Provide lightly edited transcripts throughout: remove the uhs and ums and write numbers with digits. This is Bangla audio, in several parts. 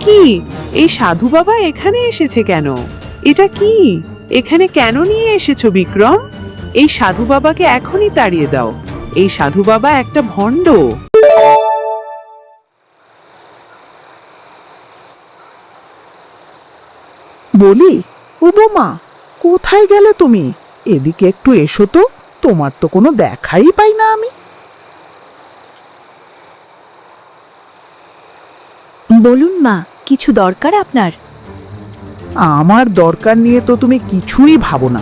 কি, এই সাধু বাবা এখানে এসেছে কেন? এটা কি? এখানে কেন নিয়ে এসেছো বিক্রম? এই সাধু বাবাকে এখনই তাড়িয়ে দাও। এই সাধু বাবা একটা ভণ্ড। বলি, ও বোমা, কোথায় গেলে তুমি? এদিকে একটু এসো তো, তোমার তো কোনো দেখাই পাই না আমি। বলুন মা, কিছু দরকার আপনার? আমার দরকার নিয়ে তো তুমি কিছুই ভাবো না।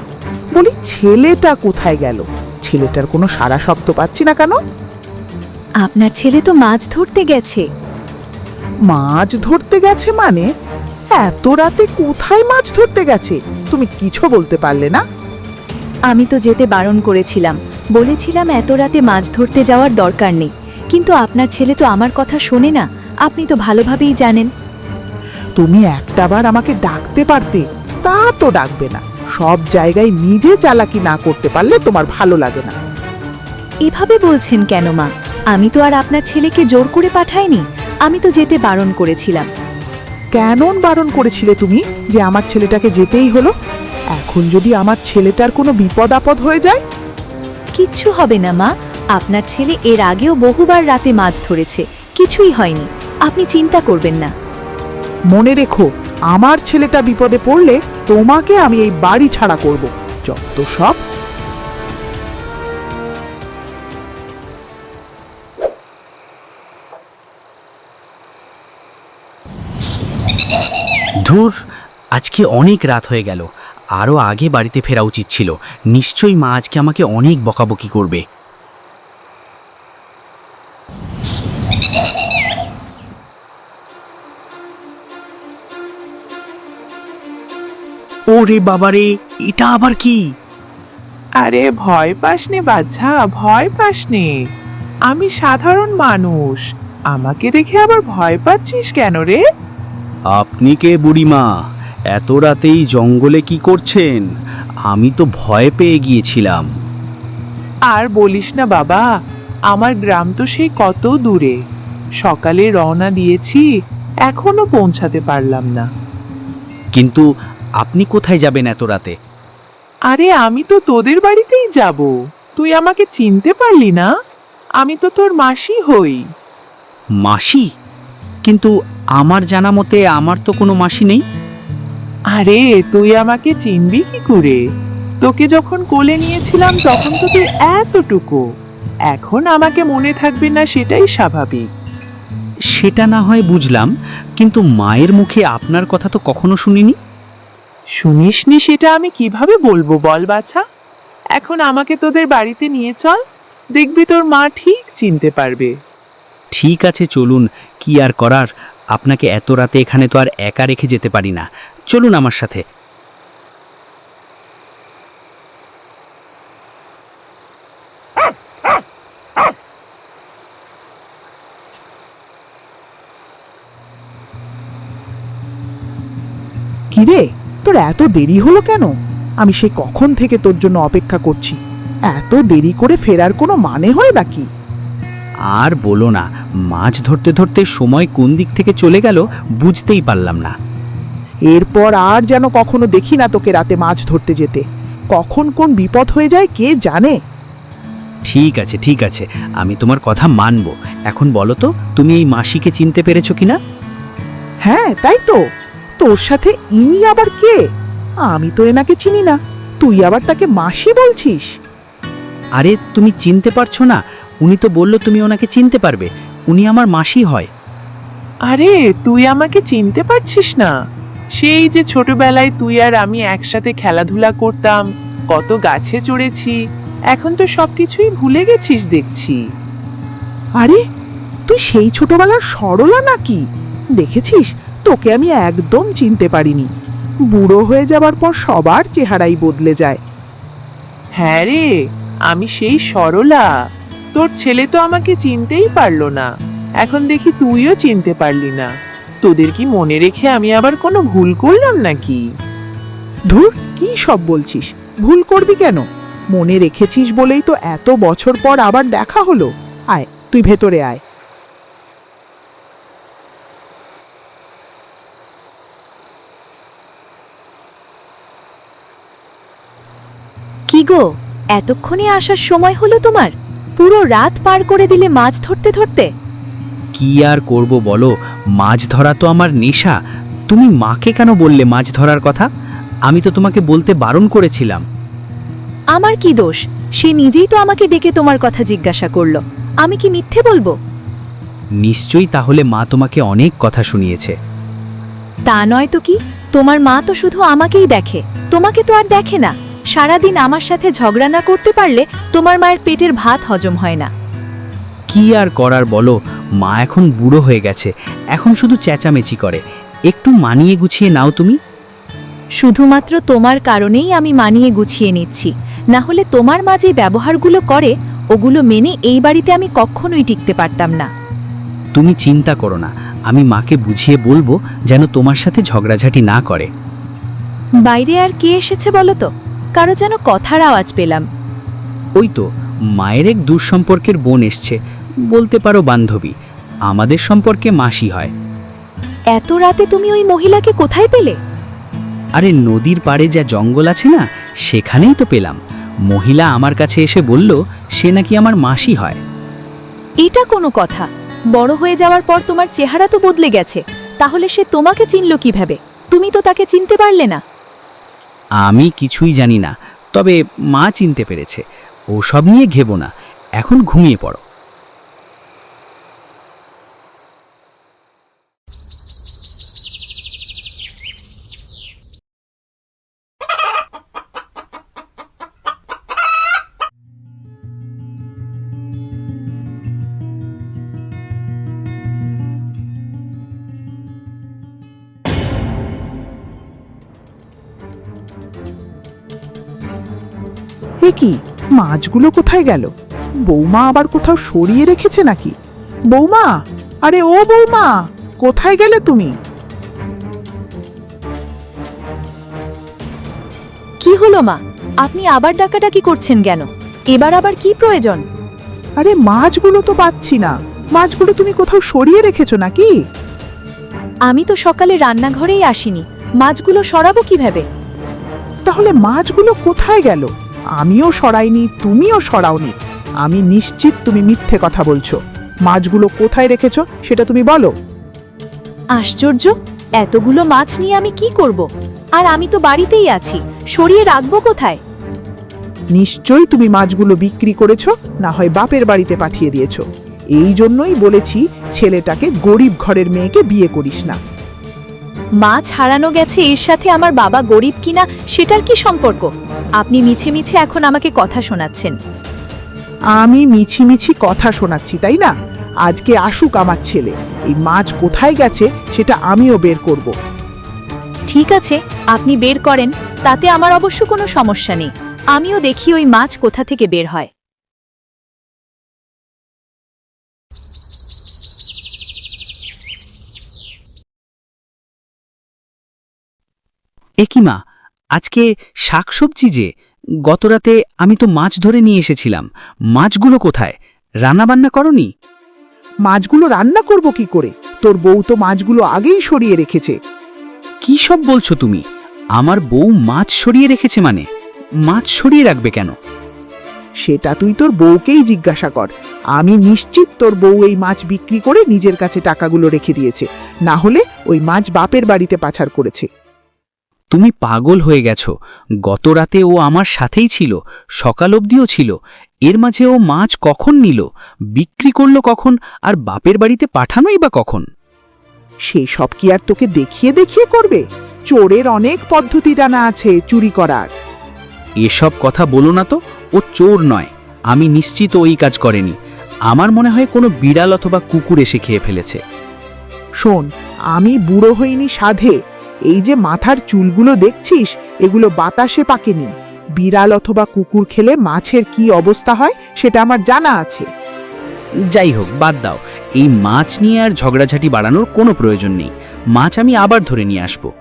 বলি, ছেলেটা কোথায় গেল? ছেলেটার কোনো সারা শব্দ পাচ্ছি না কেন? আপনার ছেলে তো মাছ ধরতে গেছে। মাছ ধরতে গেছে মানে? এত রাতে কোথায় মাছ ধরতে গেছে? তুমি কিছু বলতে পারলে না? আমি তো যেতে বারণ করেছিলাম, বলেছিলাম এত রাতে মাছ ধরতে যাওয়ার দরকার নেই, কিন্তু আপনার ছেলে তো আমার কথা শোনে না। আপনি তো ভালোভাবেই জানেন। তুমি একটাবার আমাকে ডাকতে পারতে, তা তো ডাকবে না। সব জায়গায় নিজে চালাকি না করতে পারলে তোমার ভালো লাগে না। এভাবে বলছেন কেন মা? আমি তো আর আপনার ছেলেকে জোর করে পাঠাইনি, আমি তো যেতে বারণ করেছিলাম। কেন বারণ করেছিলে তুমি যে আমার ছেলেটাকে যেতেই হলো? এখন যদি আমার ছেলেটার কোনো বিপদ আপদ হয়ে যায়? কিচ্ছু হবে না মা, আপনার ছেলে এর আগেও বহুবার রাতে মাছ ধরেছে, কিছুই হয়নি, আপনি চিন্তা করবেন না। মনে রেখো, আমার ছেলেটা বিপদে পড়লে তোমাকে আমি এই বাড়ি ছাড়া করব। যত সব। ধুর, আজকে অনেক রাত হয়ে গেল। আরও আগে বাড়িতে ফেরা উচিত ছিল। নিশ্চয়ই মা আজকে আমাকে অনেক বকাবকি করবে। ওরে বাবারে, এটা আবার কি? আরে ভয় পাসনে বাছা, ভয় পাসনে। আমি সাধারণ মানুষ, আমাকে দেখে আবার ভয় পাচ্ছিস কেন রে? আপনি কে বুড়িমা? এত রাতেই জঙ্গলে কি করছেন? আমি তো ভয় পেয়ে গিয়েছিলাম। আর বলিস না বাবা, আমার গ্রাম তো সেই কত দূরে। সকালে রওনা দিয়েছি, এখনো পৌঁছাতে পারলাম না। কিন্তু আপনি কোথায় যাবেন এত রাতে? আরে আমি তো তোদের বাড়িতেই যাব। তুই আমাকে চিনতে পারলি না? আমি তো তোর মাসি হই। মাসি? কিন্তু আমার জানা মতে আমার তো কোনো মাসি নেই। আরে তুই আমাকে চিনবি কি করে? তোকে যখন কোলে নিয়েছিলাম তখন তো তুই এতটুকু। এখন আমাকে মনে থাকবে না সেটাই স্বাভাবিক। সেটা না হয় বুঝলাম, কিন্তু মায়ের মুখে আপনার কথা তো কখনো শুনিনি। শুনিসনি সেটা আমি কিভাবে বলবো বল বাছা? এখন আমাকে তোদের বাড়িতে নিয়ে চল, দেখবি তোর মা ঠিক চিনতে পারবে। ঠিক আছে, চলুন। কি আর করার, আপনাকে এত রাতে এখানে তো আর একা রেখে যেতে পারি না। চলুন আমার সাথে। কিরে, তোর এত দেরি হলো কেন? আমি সেই কখন থেকে তোর জন্য অপেক্ষা করছি। এত দেরি করে ফেরার কোনো মানে হয় নাকি? আর বলো না, মাছ ধরতে ধরতে সময় কোন দিক থেকে চলে গেল বুঝতেই পারলাম না। এরপর আর যেন কখনো দেখি না তোকে রাতে মাছ ধরতে যেতে। কখন কোন বিপদ হয়ে যায় কে জানে। ঠিক আছে, ঠিক আছে, আমি তোমার কথা মানব। এখন বলো তো, তুমি এই মাসিকে চিনতে পেরেছো কিনা? হ্যাঁ, তাই তো। তোর সাথে ইনি আবার কে? আমি তো এনাকে চিনি না, তুই আবার তাকে মাসি বলছিস? আরে তুমি চিনতে পারছো না? উনি তো বললো তুমি ওনাকে চিনতে পারবে। উনি আমার মাসি হয়। আরে তুই আমাকে চিনতে পারছিস না? সেই যে ছোটবেলায় তুই আর আমি একসাথে খেলাধুলা করতাম, কত গাছে চড়েছি, এখন তো সবকিছুই ভুলে গেছিস দেখছি। আরে, তুই সেই ছোটবেলার সরলা নাকি? দেখেছিস, তোকে আমি একদম চিনতে পারিনি। বুড়ো হয়ে যাবার পর সবার চেহারাই বদলে যায়। হ্যাঁ রে, আমি সেই সরলা। তোর ছেলে তো আমাকে চিনতেই পারলো না, এখন দেখি তুইও চিনতে পারলি না। তোদের কি মনে রেখে আমি আবার কোনো ভুল করলাম নাকি? ধুর, কি সব বলছিস? ভুল করবি কেন? মনে রেখেছিস বলেই তো এত বছর পর আবার দেখা হলো। আয়, তুই ভেতরে আয়। গো, এতক্ষণে আসার সময় হলো তোমার? পুরো রাত পার করে দিলে মাছ ধরতে ধরতে। কি আর করব বলো, মাছ ধরা তো আমার নেশা। তুমি মাকে কেন বললে মাছ ধরার কথা? আমি তো তোমাকে বলতে বারণ করেছিলাম। আমার কি দোষ? সে নিজেই তো আমাকে ডেকে তোমার কথা জিজ্ঞাসা করলো। আমি কি মিথ্যে বলবো? নিশ্চয়ই তাহলে মা তোমাকে অনেক কথা শুনিয়েছে। তা নয় তো কি, তোমার মা তো শুধু আমাকেই দেখে, তোমাকে তো আর দেখে না। সারাদিন আমার সাথে ঝগড়া না করতে পারলে তোমার মায়ের পেটের ভাত হজম হয় না। কি আর করার বলো, মা এখন বুড়ো হয়ে গেছে, এখন শুধু চেঁচামেচি করে। একটু মানিয়ে গুছিয়ে নাও তুমি। শুধুমাত্র তোমার কারণেই আমি মানিয়ে গুছিয়ে নিচ্ছি, না হলে তোমার মা যে ব্যবহারগুলো করে ওগুলো মেনে এই বাড়িতে আমি কখনোই টিকতে পারতাম না। তুমি চিন্তা করো না, আমি মাকে বুঝিয়ে বলবো যেন তোমার সাথে ঝগড়াঝাটি না করে। বাইরে আর কে এসেছে বলো তো? কারো যেন কথার আওয়াজ পেলাম। ওই তো মায়ের এক দূর সম্পর্কের বোন এসছে, বলতে পারো বান্ধবী। আমাদের সম্পর্কে মাসি হয়। এত রাতে তুমি ওই মহিলাকে কোথায় পেলে? আরে নদীর পাড়ে যা জঙ্গল আছে না, সেখানেই তো পেলাম। মহিলা আমার কাছে এসে বলল সে নাকি আমার মাসি হয়। এটা কোনো কথা? বড় হয়ে যাওয়ার পর তোমার চেহারা তো বদলে গেছে, তাহলে সে তোমাকে চিনল কিভাবে? তুমি তো তাকে চিনতে পারলে না। আমি কিছুই জানি না, তবে মা চিনতে পেরেছে। ওসব নিয়ে ঘেবো না, এখন ঘুমিয়ে পড়ো। এ কি, মাছগুলো কোথায় গেল? বৌমা আবার কোথাও সরিয়ে রেখেছে নাকি? বৌমা, আরে ও বৌমা, কোথায় গেলে তুমি? কি হলো মা, আপনি আবার ডাকাডাকি করছেন কেন? এবার আবার কি প্রয়োজন? আরে মাছগুলো তো পাচ্ছি না। মাছগুলো তুমি কোথাও সরিয়ে রেখেছো নাকি? আমি তো সকালে রান্নাঘরেই আসিনি, মাছগুলো সরাবো কিভাবে? তাহলে মাছগুলো কোথায় গেল? আমিও সরাইনি, তুমিও সরাওনি। আমি নিশ্চিত তুমি মিথ্যে কথা বলছো। মাছগুলো কোথায় রেখেছো সেটা তুমি বলো। আশ্চর্য, এতগুলো মাছ নিয়ে আমি কি করব? আর আমি তো বাড়িতেই আছি, সরিয়ে রাখবো কোথায়? নিশ্চয়ই তুমি মাছগুলো বিক্রি করেছো, না হয় বাপের বাড়িতে পাঠিয়ে দিয়েছো। এই জন্যই বলেছি ছেলেটাকে গরিব ঘরের মেয়েকে বিয়ে করিস না। মাছ হারানো গেছে এর সাথে আমার বাবা গরিব কিনা সেটার কি সম্পর্ক? আপনি মিছে মিছে এখন আমাকে কথা শোনাচ্ছেন। আমি মিছি মিছি কথা শোনাচ্ছি তাই না? আজকে আসুক আমার ছেলে, এই মাছ কোথায় গেছে সেটা আমিও বের করব। ঠিক আছে, আপনি বের করেন, তাতে আমার অবশ্য কোনো সমস্যা নেই। আমিও দেখি ওই মাছ কোথা থেকে বের হয়। একি মা, আজকে শাকসবজি যে, গতরাতে আমি তো মাছ ধরে নিয়ে এসেছিলাম। মাছগুলো কোথায়? রান্নাবান্না করনি? মাছগুলো রান্না করব কি করে? তোর বউ তো মাছগুলো আগেই সরিয়ে রেখেছে। কি সব বলছো তুমি? আমার বউ মাছ সরিয়ে রেখেছে মানে? মাছ সরিয়ে রাখবে কেন? সেটা তুই তোর বউকেই জিজ্ঞাসা কর। আমি নিশ্চিত তোর বউ এই মাছ বিক্রি করে নিজের কাছে টাকাগুলো রেখে দিয়েছে, না হলে ওই মাছ বাপের বাড়িতে পাচার করেছে। তুমি পাগল হয়ে গেছো। গত রাতে ও আমার সাথেই ছিল, সকাল অবধিও ছিল। এর মাঝে ও মাছ কখন নিল, বিক্রি করলো কখন, আর বাপের বাড়িতে পাঠানোই বা কখন? সেই সব কি আর তোকে দেখিয়ে দেখিয়ে করবে? চোরের অনেক পদ্ধতি জানা আছে চুরি করার। এসব কথা বলো না তো। ও চোর নয়, আমি নিশ্চিত ওই কাজ করেনি। আমার মনে হয় কোনো বিড়াল অথবা কুকুর এসে খেয়ে ফেলেছে। শোন, আমি বুড়ো হইনি সাধে। এই যে মাথার চুলগুলো দেখছিস, এগুলো বাতাসে পাকেনি। বিড়াল অথবা কুকুর খেলে মাছের কি অবস্থা হয় সেটা আমার জানা আছে। যাই হোক, বাদ দাও। এই মাছ নিয়ে আর ঝগড়াঝাটি বাড়ানোর কোনো প্রয়োজন নেই। মাছ আমি আবার ধরে নিয়ে আসবো।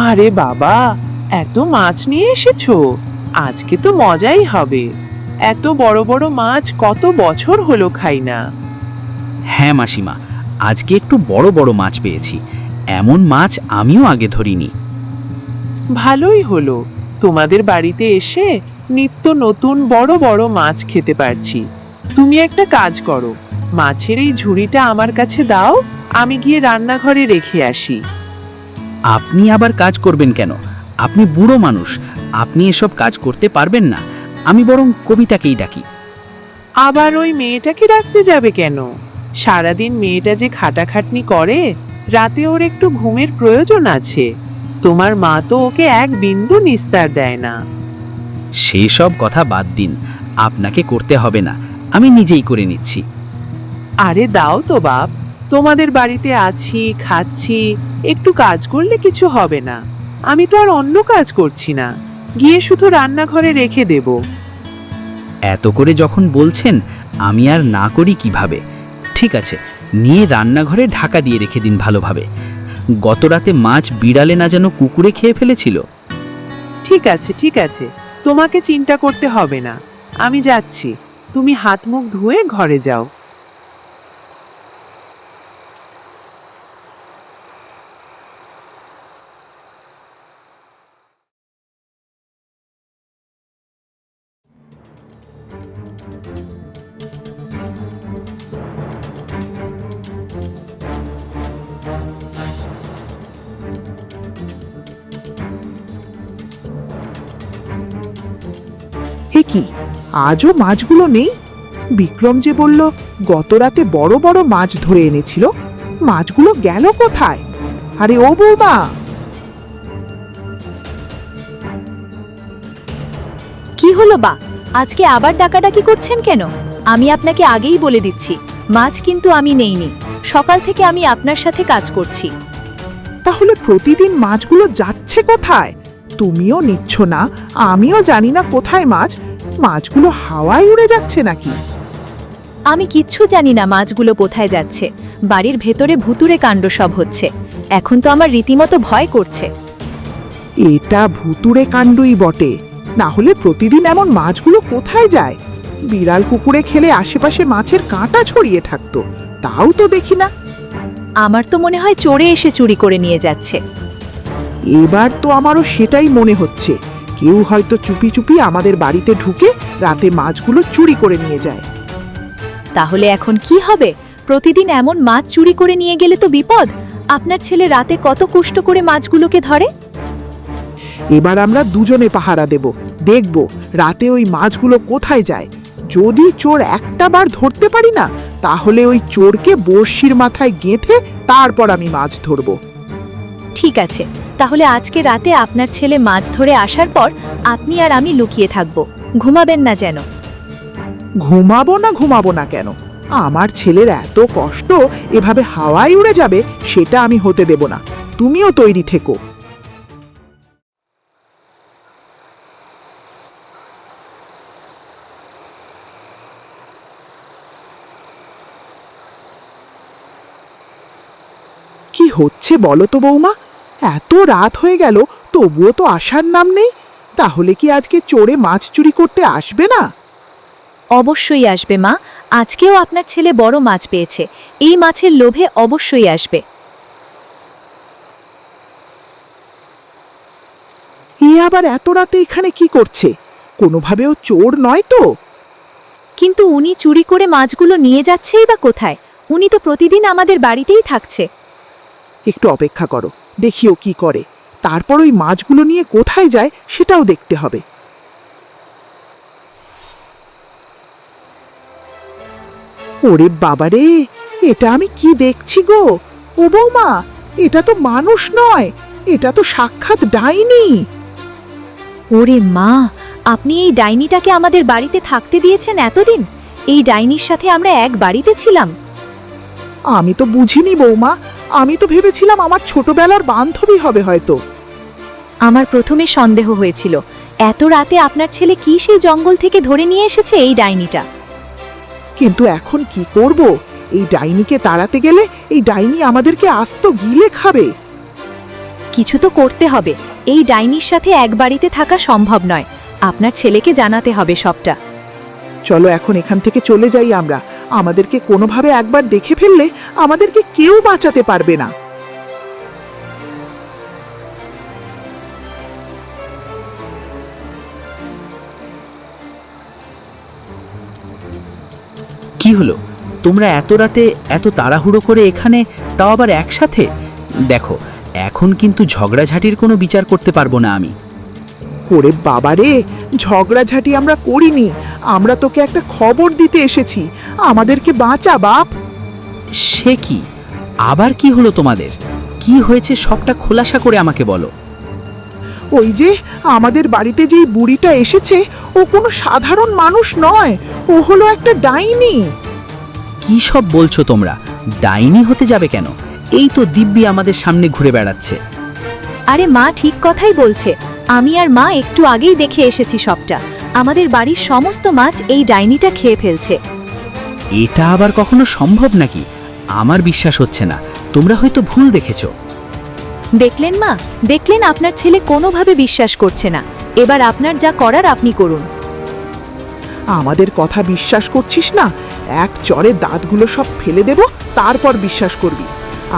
আরে বাবা, এত মাছ নিয়ে এসেছো, আজকে তো মজাই হবে। এত বড় বড় মাছ কত বছর হলো খাই না। হ্যাঁ মাসিমা, আজকে একটু বড় বড় মাছ পেয়েছি। এমন মাছ আমিও আগে ধরিনি। ভালোই হলো, তোমাদের বাড়িতে এসে নিত্য নতুন বড় বড় মাছ খেতে পারছি। তুমি একটা কাজ করো, মাছের এই ঝুড়িটা আমার কাছে দাও, আমি গিয়ে রান্নাঘরে রেখে আসি। আপনি আবার কাজ করবেন কেন? আপনি বুড়ো মানুষ, আপনি এসব কাজ করতে পারবেন না। আমি বরং কবিতাকেই ডাকি। আবার ওই মেয়েটাকে রাখতে যাবে কেন? সারাদিন মেয়েটা যে খাটাখাটনি করে, রাতে ওর একটু ঘুমের প্রয়োজন আছে। তোমার মা তো ওকে এক বিন্দু নিস্তার দেয় না। সেই সব কথা বাদ দিন, আপনাকে করতে হবে না, আমি নিজেই করে নিচ্ছি। আরে দাও তো বাপ, তোমাদের বাড়িতে আছি, খাচ্ছি, একটু কাজ করলে কিছু হবে না। আমি তো আর অন্য কাজ করছি না, গিয়ে শুধু রান্নাঘরে রেখে দেব। এত করে যখন বলছেন, আমি আর না করি কিভাবে? ঠিক আছে, নিয়ে রান্নাঘরে ঢাকা দিয়ে রেখে দিন ভালোভাবে। গত রাতে মাছ বিড়ালে না যেন কুকুরে খেয়ে ফেলেছিল। ঠিক আছে ঠিক আছে, তোমাকে চিন্তা করতে হবে না, আমি যাচ্ছি। তুমি হাত মুখ ধুয়ে ঘরে যাও। হে কি, আজও মাছগুলো নেই? বিক্রম যে বলল গত রাতে বড় বড় মাছ ধরে এনেছিল, মাছগুলো গেল কোথায়? আরে ও বৌমা! কি হলো বা, আজকে আবার ডাকাডাকি করছেন কেন? আমি আপনাকে আগেই বলে দিচ্ছি, মাছ কিন্তু আমি নেইনি। সকাল থেকে আমি আপনার সাথে কাজ করছি। তাহলে প্রতিদিন মাছগুলো যাচ্ছে কোথায়? তুমিও নিচ্ছ না, আমিও জানি না কোথায় মাছ। মাছগুলো হাওয়ায় উড়ে যাচ্ছে নাকি? আমি কিচ্ছু জানি না মাছগুলো কোথায় যাচ্ছে। বাড়ির ভেতরে ভুতুরে কাণ্ড সব হচ্ছে। এখন তো আমার রীতিমতো ভয় করছে। এটা ভুতুরে কাণ্ডই বটে, না হলে প্রতিদিন এমন মাছগুলো কোথায় যায়? বিড়াল কুকুরে খেলে আশেপাশে মাছের কাঁটা ছড়িয়ে থাকতো, তাও তো দেখি না। আমার তো মনে হয় চোরে এসে চুরি করে নিয়ে যাচ্ছে। এবার তো আমারও সেটাই মনে হচ্ছে, কেউ হয়তো চুপি চুপি আমাদের বাড়িতে ঢুকে রাতে মাছগুলো চুরি করে নিয়ে যায়। তাহলে এখন কি হবে? প্রতিদিন এমন মাছ চুরি করে নিয়ে গেলে তো বিপদ। আপনার ছেলে রাতে কত কষ্ট করে মাছগুলোকে ধরে। এবার আমরা দুজনে পাহারা দেব, দেখব রাতে ওই মাছগুলো কোথায় যায়। যদি চোর একটা বার ধরতে পারি না, তাহলে ওই চোরকে বড়শির মাথায় গেঁথে তারপর আমি মাছ ধরব। ঠিক আছে, তাহলে আজকে রাতে আপনার ছেলে মাছ ধরে আসার পর আপনি আর আমি লুকিয়ে থাকব। ঘুমাবেন না যেন। ঘুমাবো না কেন? আমার ছেলের এত কষ্ট এভাবে হাওয়ায় উড়ে যাবে সেটা আমি হতে দেব না। তুমিও তৈরি থেকো। কি হচ্ছে বলো তো বৌমা? এত রাত হয়ে গেল, তবুও তো আসার নাম নেই। তাহলে কি আজকে চোরে মাছ চুরি করতে আসবে না? অবশ্যই আসবে মা, আজকেও আপনার ছেলে বড় মাছ পেয়েছে। এই মাছের লোভে অবশ্যই আসবে। এ আবার এত রাতে এখানে কি করছে? কোনোভাবেও চোর নয় তো? কিন্তু উনি চুরি করে মাছগুলো নিয়ে যাচ্ছেই বা কোথায়? উনি তো প্রতিদিন আমাদের বাড়িতেই থাকছে। একটু অপেক্ষা করো, দেখিও কি করে। তারপর ওই মাছগুলো নিয়ে কোথায় যায় সেটাও দেখতে হবে। ওরে বাবারে, এটা আমি কি দেখছি গো? ও বৌমা, এটা তো মানুষ নয়, এটা তো সাক্ষাৎ ডাইনি। ওরে মা, আপনি এই ডাইনিটাকে আমাদের বাড়িতে থাকতে দিয়েছেন এতদিন? এই ডাইনির সাথে আমরা এক বাড়িতে ছিলাম। আমি তো বুঝিনি বৌমা, আমি তো ভেবেছিলাম আমার ছোটবেলার বান্ধবী হবে হয়তো। আমার প্রথমে সন্দেহ হয়েছিল, এত রাতে আপনার ছেলে কি সেই জঙ্গল থেকে ধরে নিয়ে এসেছে এই ডাইনিটা। কিন্তু এখন কি করব? এই ডাইনিকে তাড়াতে গেলে এই ডাইনি আমাদেরকে আস্ত গিলে খাবে। কিছু তো করতে হবে। এই ডাইনির সাথে এক বাড়িতে থাকা সম্ভব নয়। আপনার ছেলেকে জানাতে হবে সবটা। চলো এখন এখান থেকে চলে যাই আমরা। আমাদেরকে কোনোভাবে একবার দেখে ফেললে আমাদেরকে কেউ বাঁচাতে পারবে না। কি হলো? তোমরা এত রাতে এত তাড়াহুড়ো করে এখানে, তাও আবার একসাথে? দেখো, এখন কিন্তু ঝগড়াঝাটির কোনো বিচার করতে পারবো না আমি। ওরে বাবারে, ঝগড়াঝাটি আমরা করিনি। আমরা তোকে একটা খবর দিতে এসেছি। আমাদেরকে বাঁচা বাপ। সে কি? আবার কি হলো তোমাদের? কি হয়েছে সবটা খোলাসা করে আমাকে বলো। ওই যে আমাদের বাড়িতে যেই বুড়িটা এসেছে, ও কোনো সাধারণ মানুষ নয়, ও হলো একটা ডাইনি। কি সব বলছো তোমরা? ডাইনি হতে যাবে কেন? এই তো দিব্যি আমাদের সামনে ঘুরে বেড়াচ্ছে। আরে মা ঠিক কথাই বলছে। আমি আর মা একটু আগেই দেখে এসেছি সবটা। আমাদের বাড়ির সমস্ত মাছ এই ডাইনিটা খেয়ে ফেলছে। এটা আবার কখনো সম্ভব নাকি? আমার বিশ্বাস হচ্ছে না। তোমরা হয়তো ভুল দেখেছো। দেখলেন মা, দেখলেন আপনার ছেলে কোনোভাবে বিশ্বাস করছে না। এবার আপনার যা করার আপনি করুন। আমাদের কথা বিশ্বাস করছিস না? এক চড়ে দাঁতগুলো সব ফেলে দেব, তারপর বিশ্বাস করবি।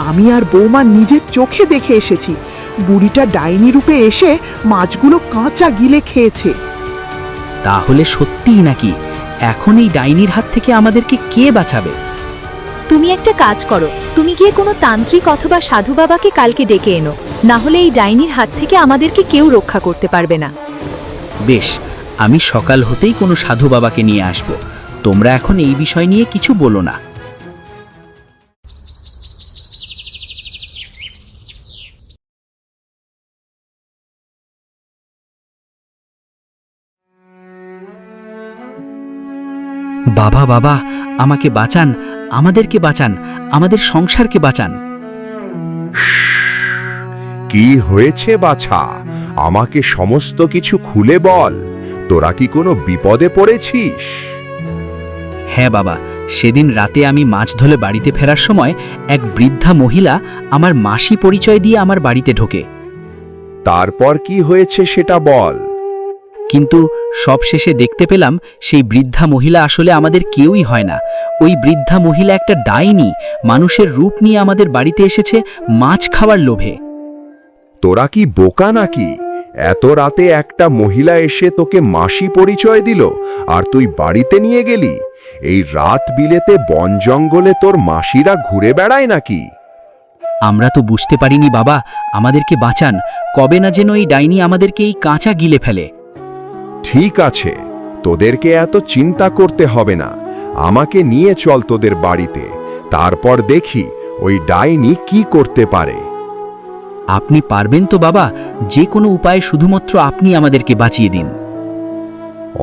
আমি আর বৌমা নিজের চোখে দেখে এসেছি। বুড়িটা ডাইনি রূপে এসে মাছগুলো কাঁচা গিলে খেয়েছে। তাহলে সত্যিই নাকি? এখন এই ডাইনির হাত থেকে আমাদেরকে কে বাঁচাবে? তুমি একটা কাজ করো, তুমি গিয়ে কোনো তান্ত্রিক অথবা সাধু বাবাকে কালকে ডেকে এনো। না হলে এই ডাইনির হাত থেকে আমাদেরকে কেউ রক্ষা করতে পারবে না। বেশ, আমি সকাল হতেই কোনো সাধু বাবাকে নিয়ে আসব। তোমরা এখন এই বিষয় নিয়ে কিছু বলো না। বাবা বাবা, আমাকে বাঁচান, আমাদেরকে বাঁচান, আমাদের সংসারকে বাঁচান। কি হয়েছে বাছা? আমাকে সমস্ত কিছু খুলে বল। তোরা কি কোনো বিপদে পড়েছিস? হ্যাঁ বাবা, সেদিন রাতে আমি মাছ ধরে বাড়িতে ফেরার সময় এক বৃদ্ধা মহিলা আমার মাসি পরিচয় দিয়ে আমার বাড়িতে ঢোকে। তারপর কি হয়েছে সেটা বল। কিন্তু সবশেষে দেখতে পেলাম সেই বৃদ্ধা মহিলা আসলে আমাদের কেউই হয় না। ওই বৃদ্ধা মহিলা একটা ডাইনি, মানুষের রূপ নিয়ে আমাদের বাড়িতে এসেছে মাছ খাওয়ার লোভে। তোরা কি বোকা নাকি? এত রাতে একটা মহিলা এসে তোকে মাসি পরিচয় দিল, আর তুই বাড়িতে নিয়ে গেলি? এই রাত বিলেতে বন জঙ্গলে তোর মাসিরা ঘুরে বেড়ায় নাকি? আমরা তো বুঝতে পারিনি বাবা, আমাদেরকে বাঁচান। কবে না যেন এই ডাইনি আমাদেরকে এই কাঁচা গিলে ফেলে। ঠিক আছে, তোদেরকে এত চিন্তা করতে হবে না। আমাকে নিয়ে চল তোদের বাড়িতে, তারপর দেখি ওই ডাইনি কি করতে পারে। আপনি পারবেন তো বাবা? যে কোনো উপায়ে শুধুমাত্র আপনি আমাদেরকে বাঁচিয়ে দিন।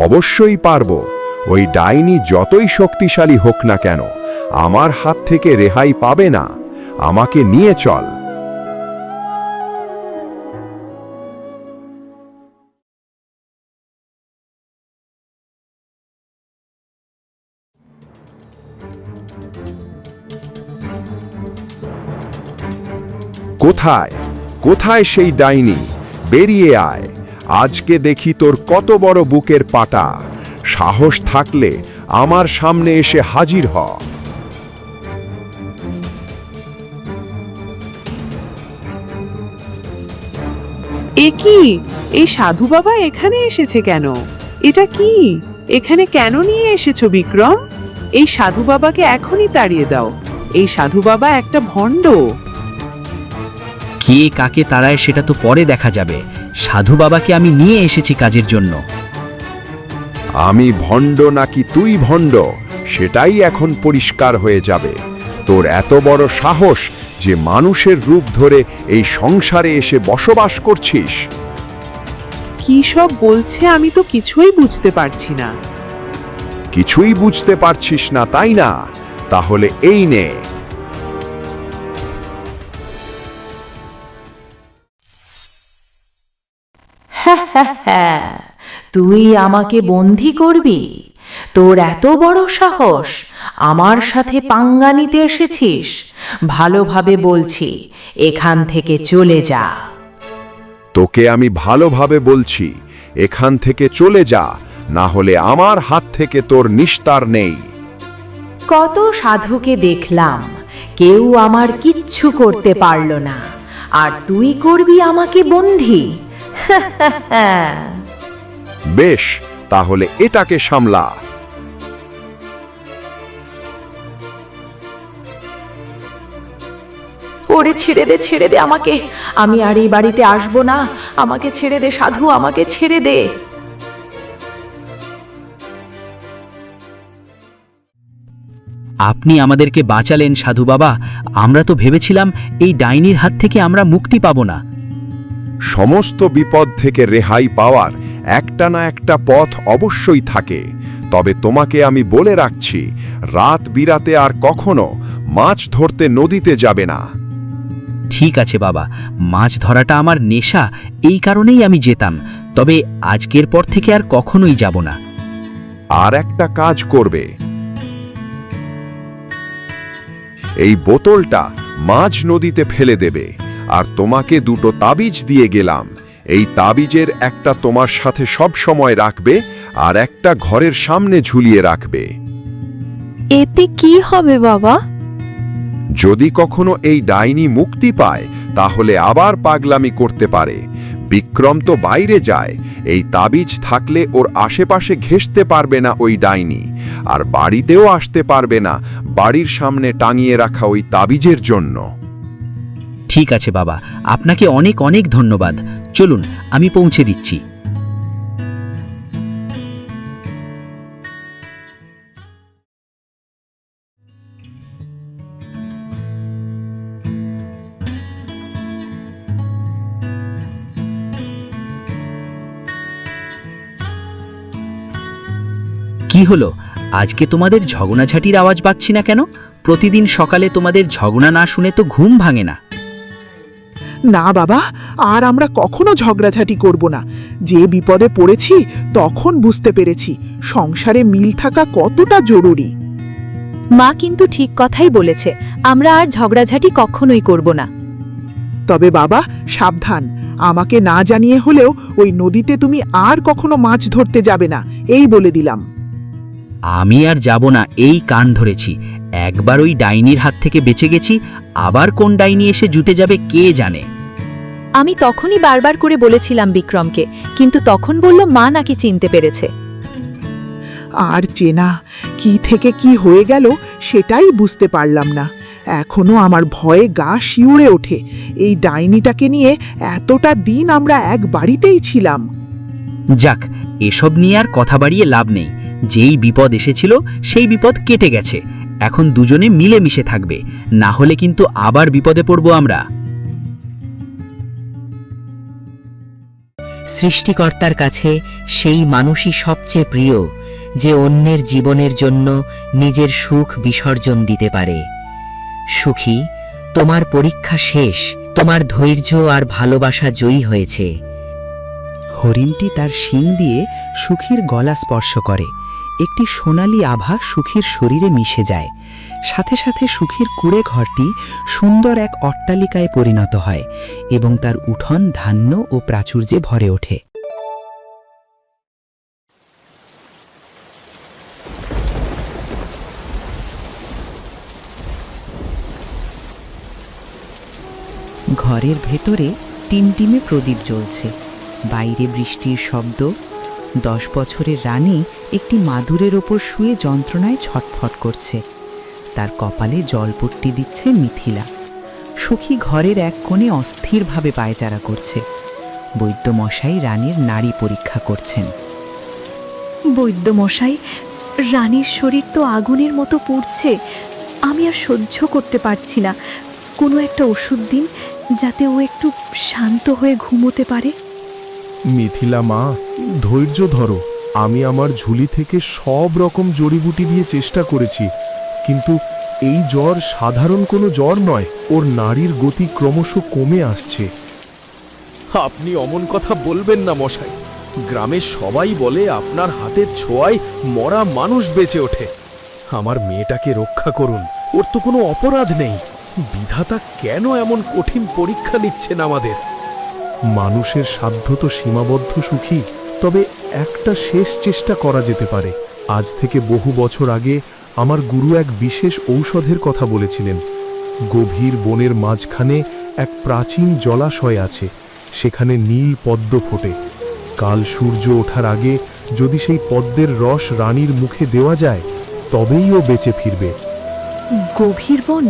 অবশ্যই পারবো। ওই ডাইনি যতই শক্তিশালী হোক না কেন, আমার হাত থেকে রেহাই পাবে না। আমাকে নিয়ে চল। কোথায় কোথায় সেই ডাইনি? বেরিয়ে আয়। আজকে দেখি তোর কত বড় বুকের পাটা। সাহস থাকলে আমার সামনে এসে হাজির হ। এ কি? এই সাধু বাবা এখানে এসেছে কেন? এটা কি? এখানে কেন নিয়ে এসেছো বিক্রম? এই সাধু বাবাকে এখনই তাড়িয়ে দাও। এই সাধু বাবা একটা ভণ্ড। কে কাকে তাড়ায় সেটা তো পরে দেখা যাবে। সাধু বাবাকে আমি নিয়ে এসেছি কাজের জন্য। আমি ভণ্ড নাকি তুই ভণ্ড, সেটাই এখন পরিষ্কার হয়ে যাবে। তোর এত বড় সাহস যে মানুষের রূপ ধরে এই সংসারে এসে বসবাস করছিস। কি সব বলছে আমি তো কিছুই বুঝতে পারছি না। কিছুই বুঝতে পারছিস না, তাই না? তাহলে এই নে। তুই আমাকে বন্দী করবি? তোর এত বড় সাহস? আমার সাথে পাঙ্গা নিতে এসেছিস? ভালোভাবে বলছি, এখান থেকে চলে যা। তোকে আমি ভালোভাবে বলছি, এখান থেকে চলে যা, না হলে আমার হাত থেকে তোর নিস্তার নেই। কত সাধুকে দেখলাম, কেউ আমার কিচ্ছু করতে পারল না, আর তুই করবি আমাকে বন্দী? বেশ, তাহলে এটাকে সামলা। ওরে ছেড়ে দে আমাকে, আমি আর এই বাড়িতে আসবো না, আমাকে ছেড়ে দে সাধু, আমাকে ছেড়ে দে। আপনি আমাদেরকে বাঁচালেন সাধু বাবা। আমরা তো ভেবেছিলাম এই ডাইনির হাত থেকে আমরা মুক্তি পাব না। সমস্ত বিপদ থেকে রেহাই পাওয়ার একটা না একটা পথ অবশ্যই থাকে। তবে তোমাকে আমি বলে রাখছি, রাত বিরাতে আর কখনো মাছ ধরতে নদীতে যাবে না। ঠিক আছে বাবা, মাছ ধরাটা আমার নেশা, এই কারণেই আমি যেতাম। তবে আজকের পর থেকে আর কখনোই যাব না। আর একটা কাজ করবে, এই বোতলটা মাঝ নদীতে ফেলে দেবে, আর তোমাকে দুটো তাবিজ দিয়ে গেলাম। এই তাবিজের একটা তোমার সাথে সব সময় রাখবে, আর একটা ঘরের সামনে ঝুলিয়ে রাখবে। এতে কি হবে বাবা? যদি কখনো এই ডাইনি মুক্তি পায়, তাহলে আবার পাগলামি করতে পারে। বিক্রম তো বাইরে যায়, এই তাবিজ থাকলে ওর আশেপাশে ঘেঁষতে পারবে না ওই ডাইনি, আর বাড়িতেও আসতে পারবে না বাড়ির সামনে টাঙিয়ে রাখা ওই তাবিজের জন্য। ঠিক আছে বাবা, আপনাকে অনেক অনেক ধন্যবাদ। চলুন, আমি পৌঁছে দিচ্ছি। কি হলো, আজকে তোমাদের ঝগড়াঝাটির আওয়াজ পাচ্ছি না কেন? প্রতিদিন সকালে তোমাদের ঝগড়া না শুনে তো ঘুম ভাঙে না। না বাবা, আর আমরা কখনো ঝগড়াঝাটি করব না। যে বিপদে পড়েছি তখন বুঝতে পেরেছি সংসারে মিল থাকা কতটা জরুরি। মা কিন্তু ঠিক কথাই বলেছে, আমরা আর ঝগড়াঝাটি কখনোই করব না। তবে বাবা সাবধান, আমাকে না জানিয়ে হলেও ওই নদীতে তুমি আর কখনো মাছ ধরতে যাবে না, এই বলে দিলাম। আমি আর যাব না, এই কান ধরেছি। একবার ওই ডাইনির হাত থেকে বেঁচে গেছি, আবার কোন ডাইনি এসে জুটে যাবে কে জানে। আমি তখনই বারবার করে বলেছিলাম বিক্রমকে, কিন্তু তখন বলল মা নাকি চিনতে পেরেছে। আর চেনা কি থেকে কি হয়ে গেল সেটাই বুঝতে পারলাম না। এখনো আমার ভয়ে গা শিউরে ওঠে। এই ডাইনিটাকে নিয়ে এতটা দিন আমরা এক বাড়িতেই ছিলাম। যাক, এসব নিয়ে আর কথা বাড়িয়ে লাভ নেই। যেই বিপদ এসেছিল সেই বিপদ কেটে গেছে। এখন দুজনে মিলেমিশে থাকবে, না হলে কিন্তু আবার বিপদে পড়ব আমরা। সৃষ্টিকর্তার কাছে সেই মানুষই সবচেয়ে প্রিয়, যে অন্যের জীবনের জন্য নিজের সুখ বিসর্জন দিতে পারে। সুখী, তোমার পরীক্ষা শেষ, তোমার ধৈর্য আর ভালোবাসা জয়ী হয়েছে। হরিণটি তার শিং দিয়ে সুখীর গলা স্পর্শ করে। একটি সোনালী আভা সুখীর শরীরে মিশে যায়। সাথে সাথে সুখীর কুঁড়ে ঘরটি সুন্দর এক অট্টালিকায় পরিণত হয় এবং তার উঠোন ধান্য ও প্রাচুর্যে ভরে ওঠে। ঘরের ভেতরে টিমটিমে প্রদীপ জ্বলছে। বাইরে বৃষ্টির শব্দ। 10 বছরের রানী একটি মাদুরের ওপর শুয়ে যন্ত্রণায় ছটফট করছে। তার কপালে জলপট্টি দিচ্ছে মিথিলা। সুখী ঘরের এক কোণে অস্থিরভাবে পায়চারা করছে। বৈদ্যমশাই রানীর নাড়ি পরীক্ষা করছেন। বৈদ্যমশাই, রানীর শরীর তো আগুনের মতো পুড়ছে। আমি আর সহ্য করতে পারছি না। কোনো একটা ওষুধ দিন, যাতে ও একটু শান্ত হয়ে ঘুমোতে পারে। মিথিলা মা, ধৈর্য ধরো। আমি আমার ঝুলি থেকে সব রকম জড়িবুটি দিয়ে চেষ্টা করেছি, কিন্তু এই জ্বর সাধারণ কোনো জ্বর নয়। ওর নাড়ির গতি ক্রমশ কমে আসছে। আপনি অমন কথা বলবেন না মশাই। গ্রামের সবাই বলে আপনার হাতের ছোঁয়ায় মরা মানুষ বেঁচে ওঠে। আমার মেয়েটাকে রক্ষা করুন, ওর তো কোনো অপরাধ নেই। বিধাতা কেন এমন কঠিন পরীক্ষা নিচ্ছেন আমাদের? মানুষের সাধ্য তো সীমাবদ্ধ সুখী, তবে একটা শেষ চেষ্টা করা যেতে পারে। আজ থেকে বহু বছর আগে আমার গুরু এক বিশেষ ঔষধের কথা বলেছিলেন। গভীর বনের মাঝখানে এক প্রাচীন জলাশয় আছে, সেখানে নীল পদ্ম ফোটে। কাল সূর্য ওঠার আগে যদি সেই পদ্মের রস রানীর মুখে দেওয়া যায়, তবেই ও বেঁচে ফিরবে। গভীর বন,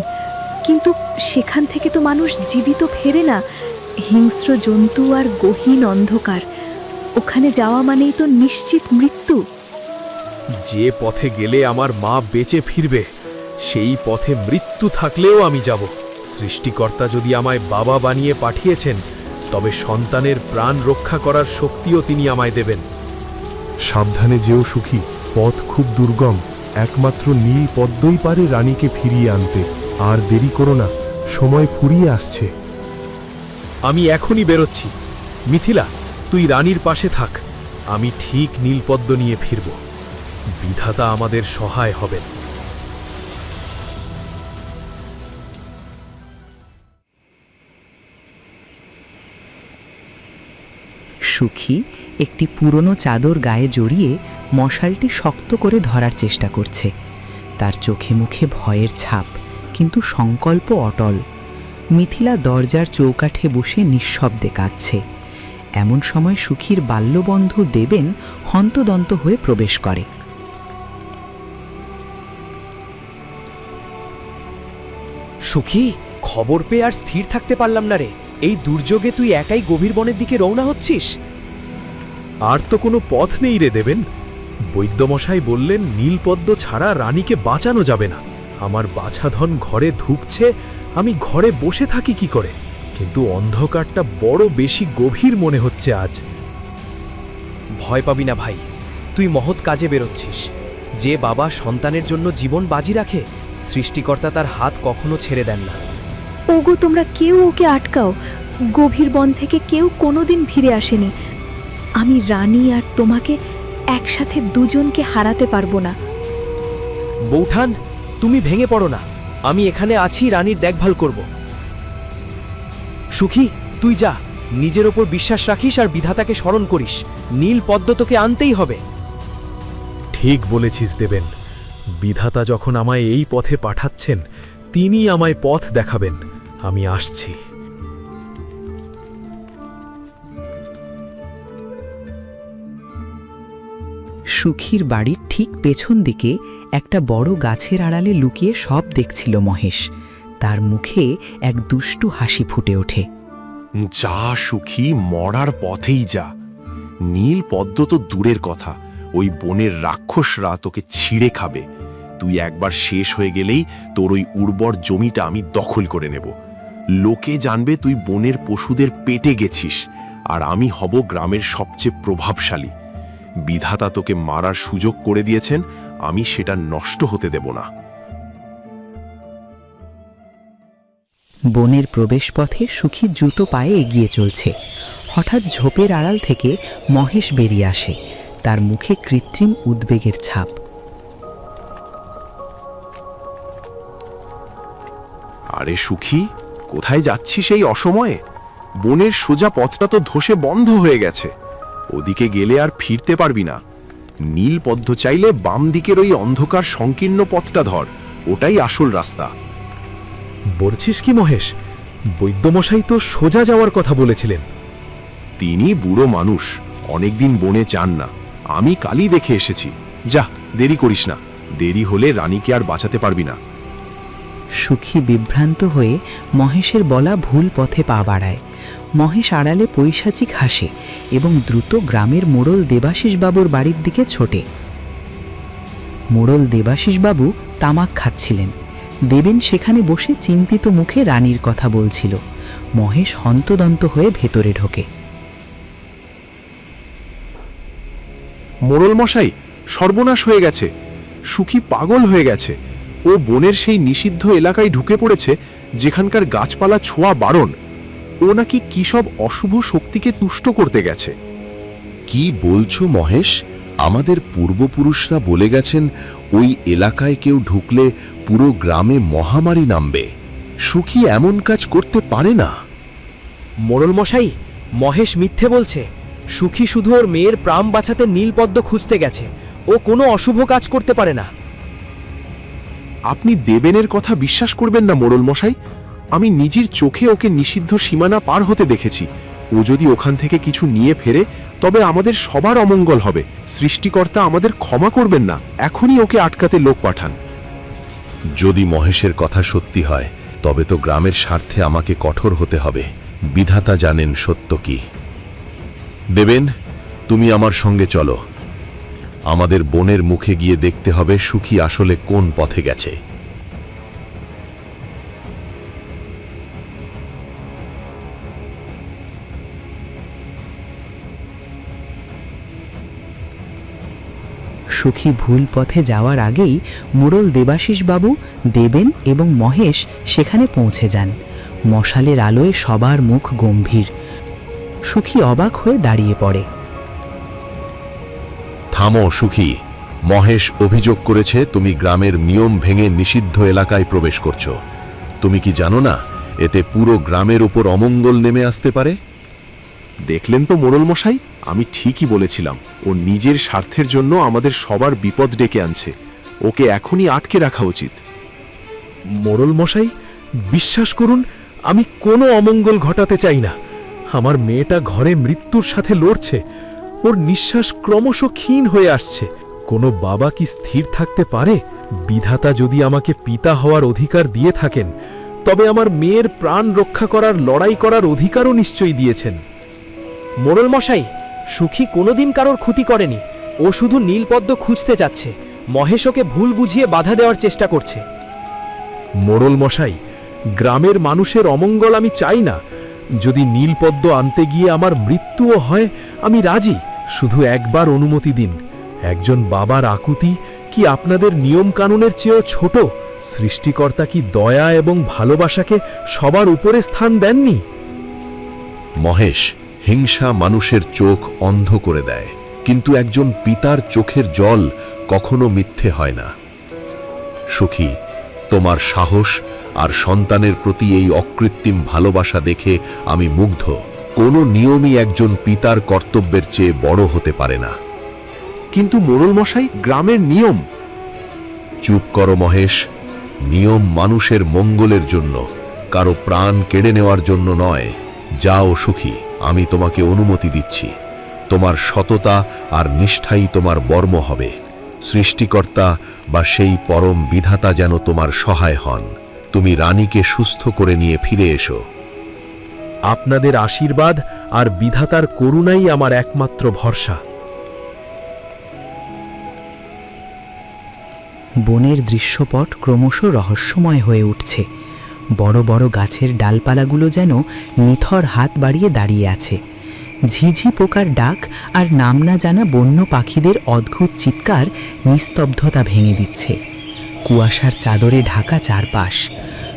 কিন্তু সেখান থেকে তো মানুষ জীবিত ফেরে না। হিংস্র জন্তু আর গহীন অন্ধকার, ওখানে যাওয়া মানেই তো নিশ্চিত মৃত্যু। যে পথে গেলে আমার মা বেঁচে ফিরবে, সেই পথে মৃত্যু থাকলেও আমি যাব। সৃষ্টিকর্তা যদি আমায় বাবা বানিয়ে পাঠিয়েছেন, তবে সন্তানের প্রাণ রক্ষা করার শক্তিও তিনি আমায় দেবেন। সাবধানে যেও সুখী, পথ খুব দুর্গম। একমাত্র নীল পদ্মই পারে রানীকে ফিরিয়ে আনতে। আর দেরি করো না, সময় ফুরিয়ে আসছে। আমি এখনই বেরোচ্ছি। মিথিলা, তুই রানীর পাশে থাক, আমি ঠিক নীলপদ্ম নিয়ে ফিরব। বিধাতা আমাদের সহায় হবেন। সুখী একটি পুরনো চাদর গায়ে জড়িয়ে মশালটি শক্ত করে ধরার চেষ্টা করছে। তার চোখে মুখে ভয়ের ছাপ, কিন্তু সংকল্প অটল। মিথিলা দরজার চৌকাঠে বসে নিঃশব্দে কাঁদছে। এমন সময় সুখীর বাল্যবন্ধু দেবেন হন্তদন্ত হয়ে প্রবেশ করে। সুখী, খবর পেয়ে আর স্থির থাকতে পারলাম না রে। এই দুর্যোগে তুই একাই গভীর বনের দিকে রওনা হচ্ছিস? আর তো কোনো পথ নেই রে দেবেন। বৈদ্যমশাই বললেন নীলপদ্ম ছাড়া রানীকে বাঁচানো যাবে না। আমার বাছাধন ঘরে ঢুকছে, আমি ঘরে বসে থাকি কি করে? কিন্তু অন্ধকারটা বড় বেশি গভীর মনে হচ্ছে আজ। ভয় পাবি না ভাই, তুই মহৎ কাজে বেরোচ্ছিস। যে বাবা সন্তানের জন্য জীবন বাজি রাখে, সৃষ্টিকর্তা তার হাত কখনো ছেড়ে দেন না। ওগো, তোমরা কেউ ওকে আটকাও। গভীর বন থেকে কেউ কোনোদিন ফিরে আসেনি। আমি রানী আর তোমাকে একসাথে দুজনকে হারাতে পারবো না। বৌঠান, তুমি ভেঙে পড়ো না, আমি এখানে আছি, রানীর দেখভাল করব। সুখী, তুই যা, নিজের ওপর বিশ্বাস রাখিস আর বিধাতাকে স্মরণ করিস। নীল পদ্ম তোকে আনতেই হবে। ঠিক বলেছিস দেবেন। বিধাতা যখন আমায় এই পথে পাঠাচ্ছেন, তিনি আমায় পথ দেখাবেন। আমি আসছি। সুখীর বাড়ির ঠিক পেছন দিকে একটা বড় গাছের আড়ালে লুকিয়ে সব দেখছিল মহেশ। তার মুখে এক দুষ্টু হাসি ফুটে ওঠে। যা সুখী, মরার পথেই যা। নীল পদ্ম তো দূরের কথা, ওই বনের রাক্ষসরা তোকে ছিঁড়ে খাবে। তুই একবার শেষ হয়ে গেলেই তোর ওই উর্বর জমিটা আমি দখল করে নেব। লোকে জানবে তুই বনের পশুদের পেটে গেছিস, আর আমি হব গ্রামের সবচেয়ে প্রভাবশালী। বিধাতা তোকে মারার সুযোগ করে দিয়েছেন, আমি সেটা নষ্ট হতে দেব না। বনের প্রবেশপথে সুখী দ্রুত পায়ে এগিয়ে চলছে। হঠাৎ ঝোপের আড়াল থেকে মহেশ বেরিয়ে আসে, তার মুখে কৃত্রিম উদ্বেগের ছাপ। আরে সুখী, কোথায় যাচ্ছিস এই অসময়ে? বনের সোজা পথটা তো ধসে বন্ধ হয়ে গেছে, ওদিকে গেলে আর ফিরতে পারবি না। নীল পদ্ম চাইলে বাম দিকের ওই অন্ধকার সংকীর্ণ পথটা ধর, ওটাই আসল রাস্তা। বলছিস কি মহেশ? বৈদ্যমশাই তো সোজা যাওয়ার কথা বলেছিলেন। তিনি বুড়ো মানুষ, অনেকদিন বনে যান না। আমি কালই দেখে এসেছি। যা, দেরি করিস না, দেরি হলে রানীকে আর বাঁচাতে পারবি না। সুখী বিভ্রান্ত হয়ে মহেশের বলা ভুল পথে পা বাড়ায়। মহেশ আড়ালে পৈশাচিক হাসে এবং দ্রুত গ্রামের মোড়ল দেবাশিস বাবুর বাড়ির দিকে ছোটে। মোড়ল দেবাশিস বাবু তামাক খাচ্ছিলেন। দেবেন সেখানে বসে চিন্তিত মুখে রানীর কথা বলছিল। মহেশ হন্তদন্ত হয়ে ভেতরে ঢোকে। মোড়ল মশাই, সর্বনাশ হয়ে গেছে। সুখী পাগল হয়ে গেছে। ও বনের সেই নিষিদ্ধ এলাকায় ঢুকে পড়েছে, যেখানকার গাছপালা ছোঁয়া বারণ। ও নাকি কি সব অশুভ শক্তিকে তুষ্ট করতে গেছে। কি বলছো মহেশ? আমাদের পূর্বপুরুষরা বলে গেছেন ওই এলাকায় কেউ ঢুকলে পুরো গ্রামে মহামারী নামবে। সুখী এমন কাজ করতে পারে না। মোড়ল মশাই, মহেশ মিথ্যে বলছে। সুখী শুধু ওর মেয়ের প্রাণ বাঁচাতে নীলপদ্ম খুঁজতে গেছে। ও কোনো অশুভ কাজ করতে পারে না। আপনি দেবেনের কথা বিশ্বাস করবেন না মোড়ল মশাই। আমি নিজের চোখে ওকে নিষিদ্ধ সীমানা পার হতে দেখেছি। ও যদি ওখান থেকে কিছু নিয়ে ফেরে তবে আমাদের সবার অমঙ্গল হবে। সৃষ্টিকর্তা আমাদের ক্ষমা করবেন না। এখনই ওকে আটকাতে লোক পাঠান। যদি মহেশের কথা সত্যি হয় তবে তো গ্রামের স্বার্থে আমাকে কঠোর হতে হবে। বিধাতা জানেন সত্য কি। দেবেন, তুমি আমার সঙ্গে চলো। আমাদের বনের মুখে গিয়ে দেখতে হবে সুখী আসলে কোন পথে গেছে। সুখী ভুল পথে যাওয়ার আগেই মোড়ল দেবাশিস বাবু, দেবেন এবং মহেশ সেখানে পৌঁছে যান। মশালের আলোয় সবার মুখ গম্ভীর। সুখী অবাক হয়ে দাঁড়িয়ে পড়ে। থামো সুখী। মহেশ অভিযোগ করেছে তুমি গ্রামের নিয়ম ভেঙে নিষিদ্ধ এলাকায় প্রবেশ করছো। তুমি কি জানো না এতে পুরো গ্রামের উপর অমঙ্গল নেমে আসতে পারে? দেখলেন তো মোড়ল মশাই, আমি ঠিকই বলেছিলাম। ও নিজের স্বার্থের জন্য আমাদের সবার বিপদ ডেকে আনছে। ওকে এখনই আটকে রাখা উচিত। মোড়ল মশাই, বিশ্বাস করুন, আমি কোনো অমঙ্গল ঘটাতে চাই না। আমার মেয়েটা ঘরে মৃত্যুর সাথে লড়ছে। ওর নিঃশ্বাস ক্রমশ ক্ষীণ হয়ে আসছে। কোনো বাবা কি স্থির থাকতে পারে? বিধাতা যদি আমাকে পিতা হওয়ার অধিকার দিয়ে থাকেন তবে আমার মেয়ের প্রাণ রক্ষা করার লড়াই করার অধিকারও নিশ্চয়ই দিয়েছেন। মোড়ল মশাই, সুখী কোনোদিন কারোর ক্ষতি করেনি। ও শুধু নীলপদ্ম খুঁজতে যাচ্ছে। মহেশ ওকে ভুল বুঝিয়ে বাধা দেওয়ার চেষ্টা করছে। মোড়ল মশাই, গ্রামের মানুষের অমঙ্গল আমি চাই না। যদি নীলপদ্ম আনতে গিয়ে আমার মৃত্যুও হয় আমি রাজি। শুধু একবার অনুমতি দিন। একজন বাবার আকুতি কি আপনাদের নিয়ম কানুনের চেয়েও ছোট? সৃষ্টিকর্তা কি দয়া এবং ভালোবাসাকে সবার উপরে স্থান দেননি? মহেশ, হিংসা মানুষের চোখ অন্ধ করে দেয়, কিন্তু একজন পিতার চোখের জল কখনো মিথ্যে হয় না। সুখী, তোমার সাহস আর সন্তানের প্রতি এই অকৃত্রিম ভালোবাসা দেখে আমি মুগ্ধ। কোনো নিয়মই একজন পিতার কর্তব্যের চেয়ে বড় হতে পারে না। কিন্তু মোড়ল মশাই, গ্রামের নিয়ম। চুপ করো মহেশ। নিয়ম মানুষের মঙ্গলের জন্য, কারো প্রাণ কেড়ে নেওয়ার জন্য নয়। যাও সুখী, আমি তোমাকে অনুমতি দিচ্ছি। তোমার সততা আর নিষ্ঠাই তোমার বর্ম হবে। সৃষ্টিকর্তা বা সেই পরম বিধাতা যেন তোমার সহায় হন। তুমি রানীকে সুস্থ করে নিয়ে ফিরে এসো। আপনাদের আশীর্বাদ আর বিধাতার করুণাই আমার একমাত্র ভরসা। বনের দৃশ্যপট ক্রমশ রহস্যময় হয়ে উঠছে। বড় বড় গাছের ডালপালাগুলো যেন নিথর হাত বাড়িয়ে দাঁড়িয়ে আছে। ঝিঝি পোকার ডাক আর নাম না জানা বন্য পাখিদের অদ্ভুত চিৎকার নিস্তব্ধতা ভেঙে দিচ্ছে। কুয়াশার চাদরে ঢাকা চারপাশ।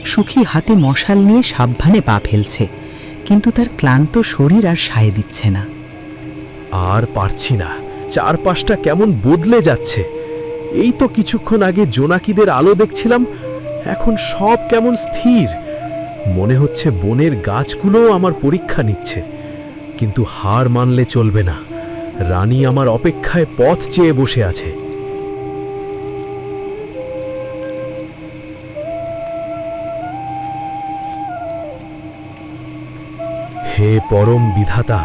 সুখী হাতে মশাল নিয়ে সাবধানে পা ফেলছে, কিন্তু তার ক্লান্ত শরীর আর সায় দিচ্ছে না। আর পারছি না। চারপাশটা কেমন বদলে যাচ্ছে। এই তো কিছুক্ষণ আগে জোনাকিদের আলো দেখছিলাম, এখন সব কেমন স্থির। মনে হচ্ছে বনের গাছগুলোও আমার পরীক্ষা নিচ্ছে। কিন্তু হার মানলে চলবে না। রানী আমার অপেক্ষায় পথ চেয়ে বসে আছে। হে পরম বিধাতা,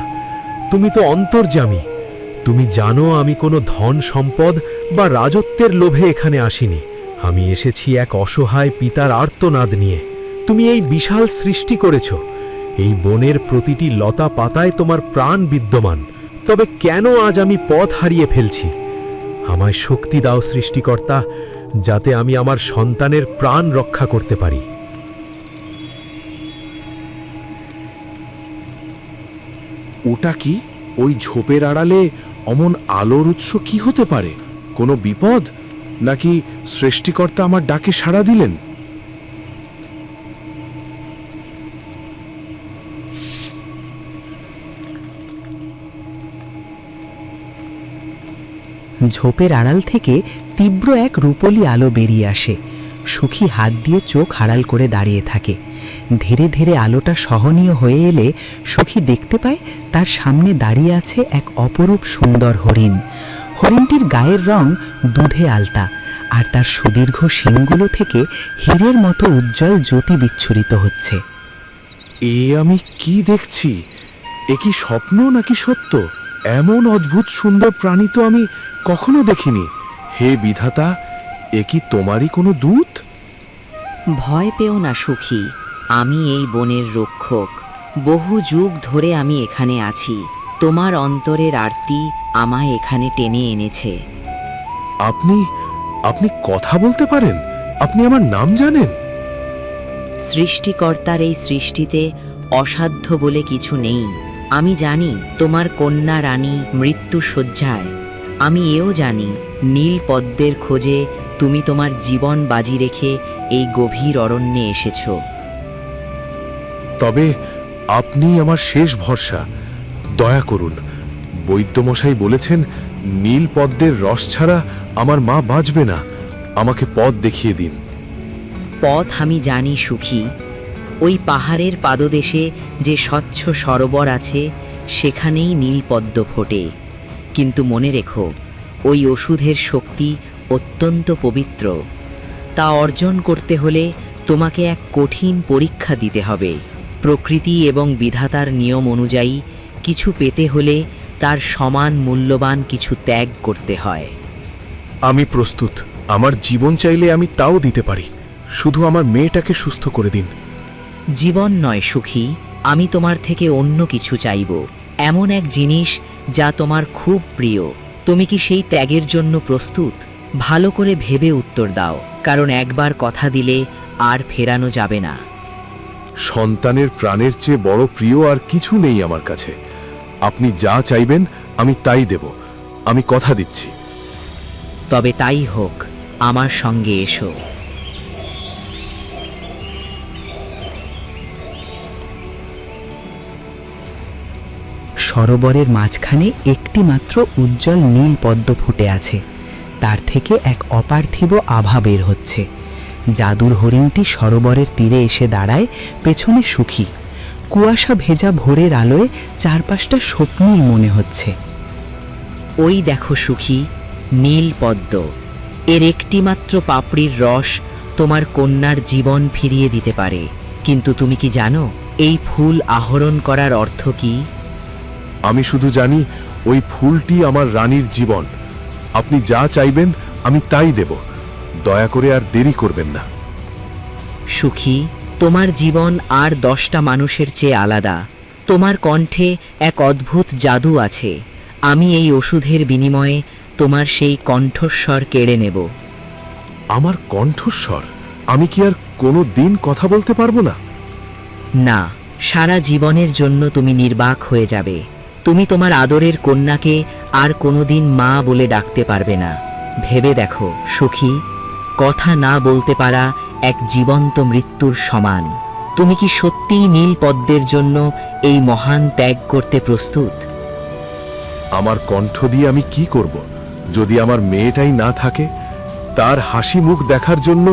তুমি তো অন্তর্যামী। তুমি জানো আমি কোনো ধন সম্পদ বা রাজত্বের লোভে এখানে আসিনি। আমি এসেছি এক অসহায় পিতার আর্তনাদ নিয়ে। তুমি এই বিশাল সৃষ্টি করেছ। এই বনের প্রতিটি লতা পাতায় তোমার প্রাণ বিদ্যমান। তবে কেন আজ আমি পথ হারিয়ে ফেলছি? আমায় শক্তি দাও সৃষ্টিকর্তা, যাতে আমি আমার সন্তানের প্রাণ রক্ষা করতে পারি। ওটা কি? ওই ঝোপের আড়ালে অমন আলোর উৎস কি হতে পারে? কোনো বিপদ, নাকি সৃষ্টিকর্তা আমার ডাকে সাড়া দিলেন? ঝোপের আড়াল থেকে তীব্র এক রূপলি আলো বেরিয়ে আসে। সুখী হাত দিয়ে চোখ আড়াল করে দাঁড়িয়ে থাকে। ধীরে ধীরে আলোটা সহনীয় হয়ে এলে সখী দেখতে পায় তার সামনে দাঁড়িয়ে আছে এক অপরূপ সুন্দর হরিণ। হরিণটির গায়ের রং দুধে আলতা, আর তার সুদীর্ঘ শিংগুলো থেকে হীরের মতো উজ্জ্বল জ্যোতি বিচ্ছুরিত হচ্ছে। এ আমি কি দেখছি? এ কি স্বপ্ন নাকি সত্য? এমন অদ্ভুত সুন্দর প্রাণী তো আমি কখনো দেখিনি। হে বিধাতা, এ কি তোমারই কোনো দূত? ভয় পেও না সুখী, আমি এই বনের রক্ষক। বহু যুগ ধরে আমি এখানে আছি। তোমার অন্তরের আরতি আমায় এখানে টেনে এনেছে। আপনি আপনি কথা বলতে পারেন? আপনি আমার নাম জানেন? সৃষ্টিকর্তার এই সৃষ্টিতে অসাধ্য বলে কিছু নেই। আমি জানি তোমার কন্যা রানী মৃত্যু শয্যায়। আমি এও জানি নীল পদ্মের খোঁজে তুমি তোমার জীবন বাজি রেখে এই গভীর অরণ্যে এসেছ। তবে আপনি আমার শেষ ভরসা। দয়া করুন, বৈদ্যমশাই বলেছেন নীল পদ্মের রস ছাড়া আমার মা বাঁচবে না। আমাকে পথ দেখিয়ে দিন। পথ আমি জানি সুখী। ওই পাহাড়ের পাদদেশে যে স্বচ্ছ সরোবর আছে সেখানেই নীলপদ্ম ফোটে। কিন্তু মনে রেখো, ওই ওষুধের শক্তি অত্যন্ত পবিত্র। তা অর্জন করতে হলে তোমাকে এক কঠিন পরীক্ষা দিতে হবে। প্রকৃতি এবং বিধাতার নিয়ম অনুযায়ী কিছু পেতে হলে তার সমান মূল্যবান কিছু ত্যাগ করতে হয়। আমি প্রস্তুত। আমার জীবন চাইলে আমি তাও দিতে পারি। শুধু আমার মেয়েটাকে সুস্থ করে দিন। জীবন নয় সুখী, আমি তোমার থেকে অন্য কিছু চাইব। এমন এক জিনিস যা তোমার খুব প্রিয়। তুমি কি সেই ত্যাগের জন্য প্রস্তুত? ভালো করে ভেবে উত্তর দাও, কারণ একবার কথা দিলে আর ফেরানো যাবে না। সন্তানের প্রাণের চেয়ে বড় প্রিয় আর কিছু নেই আমার কাছে। আপনি যা চাইবেন আমি তাই দেব। আমি কথা দিচ্ছি। তবে তাই হোক, আমার সঙ্গে এসো। সরোবরের মাঝখানে একটি মাত্র উজ্জ্বল নীল পদ্ম ফুটে আছে। তার থেকে এক অপার্থিব আভা বের হচ্ছে। জাদুর হরিণটি সরোবরের তীরে এসে দাঁড়ায়, পেছনে সুখী। কুয়াশা ভেজা ভোরের আলোয় চারপাশটা স্বপ্নীল মনে হচ্ছে। ওই দেখো সুখী, নীল পদ্ম। এর একটি মাত্র পাপড়ির রস তোমার কন্যার জীবন ফিরিয়ে দিতে পারে। কিন্তু তুমি কি জানো এই ফুল আহরণ করার অর্থ কি? আমি শুধু জানি ওই ফুলটি আমার রানীর জীবন। আপনি যা চাইবেন আমি তাই দেব। দয়া করে আর দেরি করবেন না। সুখী, তোমার জীবন আর 10টা মানুষের চেয়ে আলাদা। তোমার কণ্ঠে এক অদ্ভুত জাদু আছে। আমি এই ওষুধের বিনিময়ে তোমার সেই কণ্ঠস্বর কেড়ে নেব। আমার কণ্ঠস্বর? আমি কি আর কোনো দিন কথা বলতে পারবো না? না, সারা জীবনের জন্য তুমি নির্বাক হয়ে যাবে। তুমি তোমার আদরের কন্যাকে আর কোনোদিন মা বলে ডাকতে পারবে না। ভেবে দেখো সুখী, কথা না বলতে পারা এক জীবন্ত মৃত্যুর সমান। তুমি কি সত্যিই নীল পদ্মের জন্য এই মহান ত্যাগ করতে প্রস্তুত? আমার কণ্ঠ দিয়ে আমি কি করব যদি আমার মেয়েটাই না থাকে? তার হাসি মুখ দেখার জন্য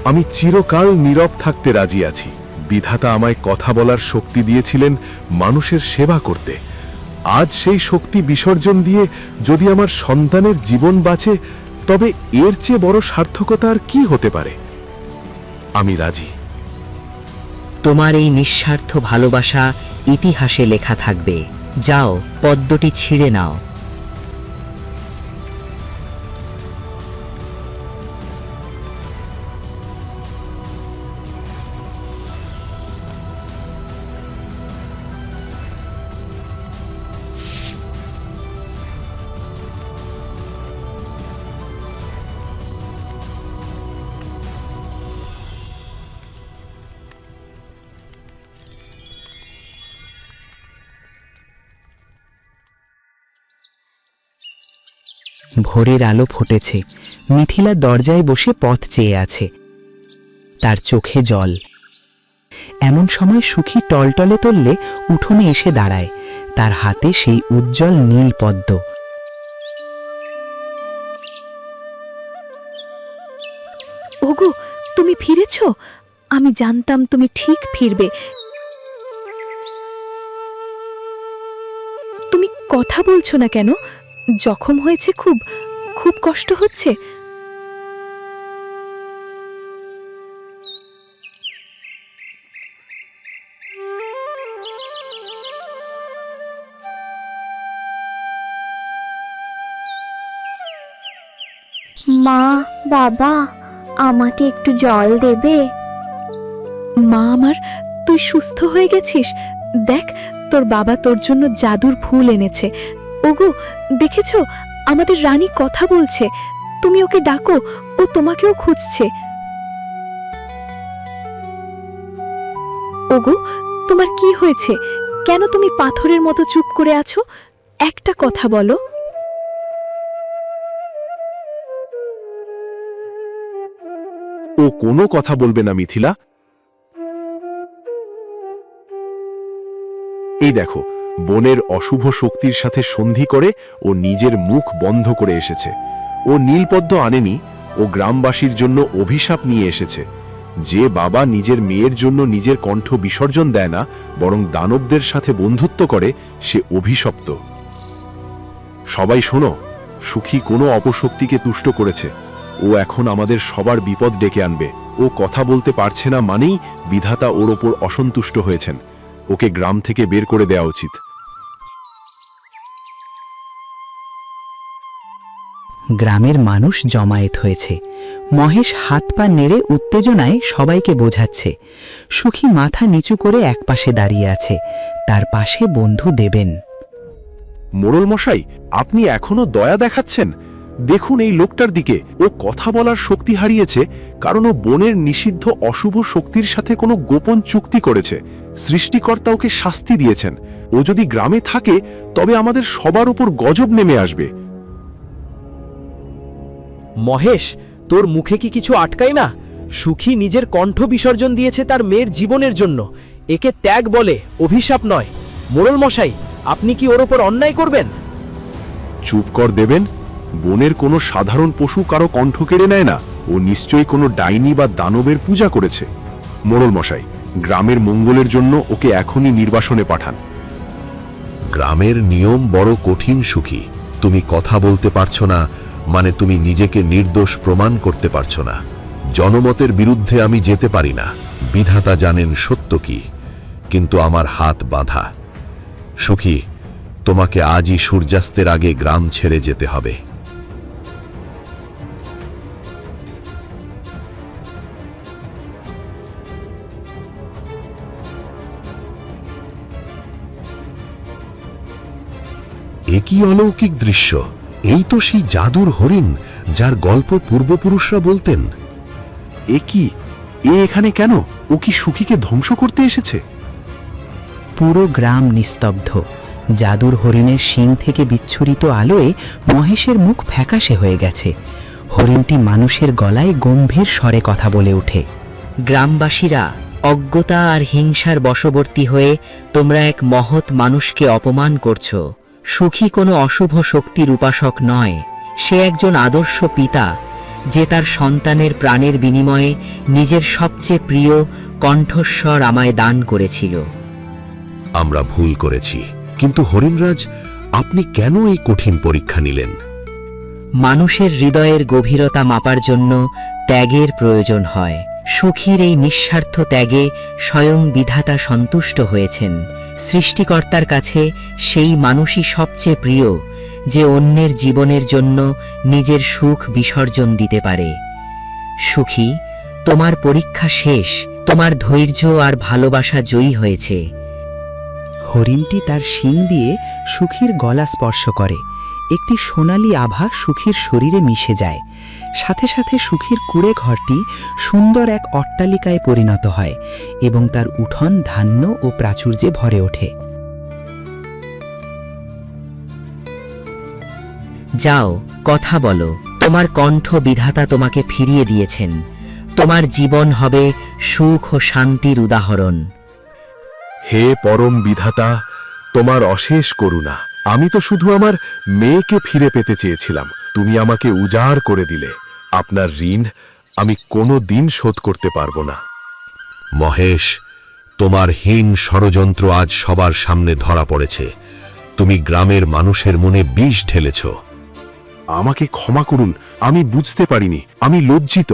আমি চিরকাল নীরব থাকতে রাজি আছি। বিধাতা আমায় কথা বলার শক্তি দিয়েছিলেন মানুষের সেবা করতে। আজ সেই শক্তি বিসর্জন দিয়ে যদি আমার সন্তানের জীবন বাঁচে, তবে এর চেয়ে বড় সার্থকতা আর কি হতে পারে? আমি রাজি। তোমার এই নিঃস্বার্থ ভালোবাসা ইতিহাসে লেখা থাকবে। যাও, পদ্মটি ছিঁড়ে নাও। ভোরের আলো ফুটেছে। মিথিলা দরজায় বসে পথ চেয়ে আছে, তার চোখে জল। এমন সময় সুখী টলটলে তললে উঠোনে এসে দাঁড়ায়, তার হাতে সেই উজ্জ্বল নীল পদ্ম। ওগো, তুমি ফিরেছ? আমি জানতাম তুমি ঠিক ফিরবে। তুমি কথা বলছো না কেন? জখম হয়েছে খুব, খুব কষ্ট হচ্ছে? মা, বাবা, আমাকে একটু জল দেবে? মা আমার, তুই সুস্থ হয়ে গেছিস? দেখ, তোর বাবা তোর জন্য জাদুর ফুল এনেছে। ওগো, দেখেছো, আমাদের রানী কথা বলছে। তুমি ওকে ডাকো, ও তোমাকেও খুঁজছে। ওগো, তোমার কি হয়েছে? কেন তুমি পাথরের মতো চুপ করে আছো? একটা কথা বলো। ও কোনো কথা বলবে না মিথিলা। এই দেখো, বনের অশুভ শক্তির সাথে সন্ধি করে ও নিজের মুখ বন্ধ করে এসেছে। ও নীলপদ্ম আনেনি, ও গ্রামবাসীর জন্য অভিশাপ নিয়ে এসেছে। যে বাবা নিজের মেয়ের জন্য নিজের কণ্ঠ বিসর্জন দেয় না, বরং দানবদের সাথে বন্ধুত্ব করে, সে অভিশপ্ত। সবাই শোনো, সুখী কোনো অপশক্তিকে তুষ্ট করেছে। ও এখন আমাদের সবার বিপদ ডেকে আনবে। ও কথা বলতে পারছে না মানেই বিধাতা ওর ওপর অসন্তুষ্ট হয়েছেন। ওকে গ্রাম থেকে বের করে দেওয়া উচিত। গ্রামের মানুষ জমায়েত হয়েছে। মহেশ হাত পা নেড়ে উত্তেজনায় সবাইকে বোঝাচ্ছে। সুখী মাথা নিচু করে একপাশে দাঁড়িয়ে আছে, তার পাশে বন্ধু দেবেন। মোড়ল মশাই, আপনি এখনো দয়া দেখাচ্ছেন? দেখুন এই লোকটার দিকে। ও কথা বলার শক্তি হারিয়েছে কারণ ও বনের নিষিদ্ধ অশুভ শক্তির সাথে কোনো গোপন চুক্তি করেছে। সৃষ্টিকর্তা ওকে শাস্তি দিয়েছেন। ও যদি গ্রামে থাকে তবে আমাদের সবার উপর গজব নেমে আসবে। মহেশ, তোর মুখে কি কিছু আটকায় না? সুখী নিজের কণ্ঠ বিসর্জন দিয়েছে তার মেয়ের জীবনের জন্য। একে ত্যাগ বলে, অভিশাপ নয়। মোড়ল মশাই, আপনি কি ওর ওপর অন্যায় করবেন? চুপ কর দেবেন। বনের কোনো সাধারণ পশু কারো কণ্ঠ কেড়ে নেয় না। ও নিশ্চয়ই কোনো ডাইনি বা দানবের পূজা করেছে। মোড়ল মশাই, গ্রামের মঙ্গলের জন্য ওকে এখনই নির্বাসনে পাঠান। গ্রামের নিয়ম বড় কঠিন সুখী। তুমি কথা বলতে পারছো না মানে তুমি নিজেকে নির্দোষ প্রমাণ করতে পারছো না। জনমতের বিরুদ্ধে আমি যেতে পারি না। বিধাতা জানেন সত্য কি, কিন্তু আমার হাত বাঁধা। সুখী, তোমাকে আজই সূর্যাস্তের আগে গ্রাম ছেড়ে যেতে হবে। এ কি অলৌকিক দৃশ্য! এই তো সেই জাদুর হরিণ যার গল্প পূর্বপুরুষরা বলতেন। এ কি? এ এখানে কেন? ও কি সুখীকে ধ্বংস করতে এসেছে? পুরো গ্রাম নিস্তব্ধ। জাদুর হরিণের শিং থেকে বিচ্ছুরিত আলোয় মহেশের মুখ ফ্যাকাশে হয়ে গেছে। হরিণটি মানুষের গলায় গম্ভীর স্বরে কথা বলে ওঠে। গ্রামবাসীরা, অজ্ঞতা আর হিংসার বশবর্তী হয়ে তোমরা এক মহৎ মানুষকে অপমান করছো। সুখী কোনো অশুভ শক্তির উপাসক নয়। সে একজন আদর্শ পিতা, যে তার সন্তানের প্রাণের বিনিময়ে নিজের সবচেয়ে প্রিয় কণ্ঠস্বর আমায় দান করেছিল। আমরা ভুল করেছি, কিন্তু হরিণরাজ, আপনি কেন এই কঠিন পরীক্ষা নিলেন? মানুষের হৃদয়ের গভীরতা মাপার জন্য ত্যাগের প্রয়োজন হয়। সুখীর এই নিঃস্বার্থ ত্যাগে স্বয়ং বিধাতা সন্তুষ্ট হয়েছেন। সৃষ্টিকর্তার কাছে সেই মানুষই সবচেয়ে প্রিয়, যে অন্যের জীবনের জন্য নিজের সুখ বিসর্জন দিতে পারে। সুখী, তোমার পরীক্ষা শেষ। তোমার ধৈর্য আর ভালোবাসা জয়ী হয়েছে। হরিণটি তার শিং দিয়ে সুখীর গলা স্পর্শ করে। একটি সোনালি আভা সুখীর শরীরে মিশে যায়। সাথে সাথে সুখীর কুঁড়ে ঘরটি সুন্দর এক অট্টালিকায় পরিণত হয় এবং তার উঠোন ধান্য ও প্রাচুর্যে ভরে ওঠে। যাও, কথা বলো। তোমার কণ্ঠ বিধাতা তোমাকে ফিরিয়ে দিয়েছেন। তোমার জীবন হবে সুখ ও শান্তির উদাহরণ। হে পরম বিধাতা, তোমার অশেষ করুণা। আমি তো শুধু আমার মেয়েকে ফিরে পেতে চেয়েছিলাম, তুমি আমাকে উজাড় করে দিলে। আপনার ঋণ আমি কোনো দিন শোধ করতে পারবো না। মহেশ, তোমার হীন ষড়যন্ত্র আজ সবার সামনে ধরা পড়েছে। তুমি গ্রামের মানুষের মনে বিষ ঢেলেছ। আমাকে ক্ষমা করুন, আমি বুঝতে পারিনি, আমি লজ্জিত।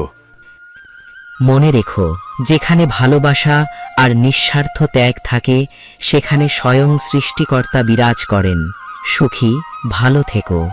মনে রেখো, যেখানে ভালোবাসা আর নিঃস্বার্থ ত্যাগ থাকে সেখানে স্বয়ং সৃষ্টিকর্তা বিরাজ করেন। সুখী, ভালো থেকো।